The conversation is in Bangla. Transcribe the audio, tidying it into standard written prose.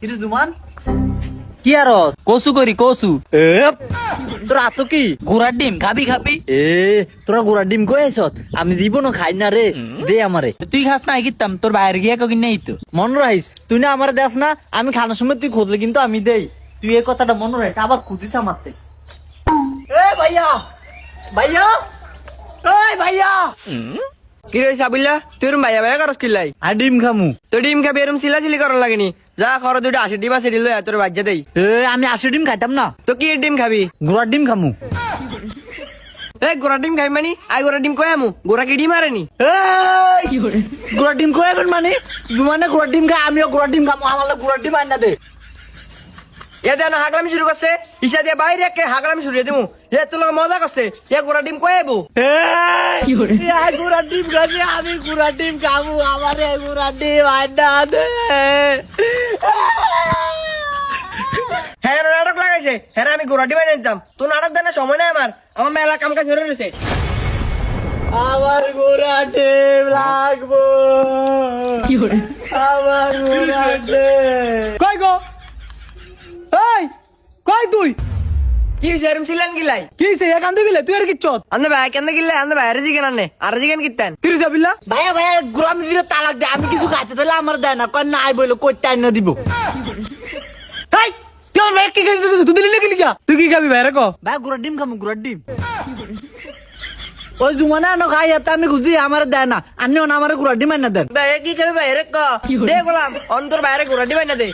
কিন্তু জুমান কি আর কসু করি কসু তোর আতো কি ঘোড়ার ডিম খাবি খাবি এ তোরা গোড়ার ডিম কই আইছত আমি জীবনও খাই না রে দে আমারে তুই খাস না কিতাম তোর বাইরে গিয়া কখন নেই তো মন রাইস তুই না আমার দেস না আমি খানার সময় তুই খুঁজলে কিন্তু আমি দেই তুই এই কথাটা মনে রাইস আবার খুঁজিস আমারতে এ ভাইয়া ভাইয়া ওই ভাইয়া কি রয়েছে আবুল্লা তুই এরম ভাইয়া ভাইয়া করস কিল্লাই আর ডিম খামু তো ডিম খাবি এরম চিলাচিলি করার লাগেনি যা খর দুটো 80 ডিম আছে দিল তোর বাজ্যা দেই আমি 80 ডিম খাইতাম না তো কি ডিম খাবি গোড়ার ডিম খামু এই গোড়া ডিম খাবি মানে আই গোড়া ডিম কই আমু গোড়া কি ডিম আরেনি গোড়ার ডিম কই আবেন মানে জুমানে গোড়ার ডিম খাই আমিও গোড়ার ডিম খামু আমার গোড়ার ডিম আইনা দে এ দেন হাগলামি শুরু করছে ইসা দিয়ে বাইরে কে হাগলামি শুরু দিমু এ তোর লগে মজা করছে এ গোড়া ডিম কই আবু গোড়ার ডিম খাবি আমি গোড়ার ডিম খামু আমার গোড়ার ডিম আইনা দে হ্যাঁ নাটক লাগাইছে হ্যাঁ আমি গোড়া ডিম এনে দিতাম তো নাটক দেন সময় নাই আমার মেলা কাম কাজ ধরে রয়েছে আমার গোড়া ডিম লাগবো আমার গোড়া ডিম কই গো এই কই তুই কি হইছে এরম ছিলেন গিলাই কি হইছে এখান থেকে গেলে তুই আর কিচ্ছত আন্দে ভাই কেন গিলে আন্দে বাইরে জিগেন আনে আর জিগেন কিতেন কি হইছে বিল্লা ভাইয়া ভাইয়া গোলাম দিলে তালাক দে আমি কিছু খাইতে দিলে আমার দেয় না কয় নাই বইলো কইতে আইনা দিব এই তুই আমার ভাই কি খাইছিস তুই দিলি না কি লিখা তুই কি খাবি বাইরে ক ভাই গোড়ার ডিম খামু গোড়ার ডিম ওই জুমানে আনো খাই এত আমি খুঁজি আমার দেয় না আনিও না আমার গোড়ার ডিম আইনা দেন ভাই কি খাবি বাইরে ক দে গোলাম অন্তর বাইরে গোড়া ডিম এনে দে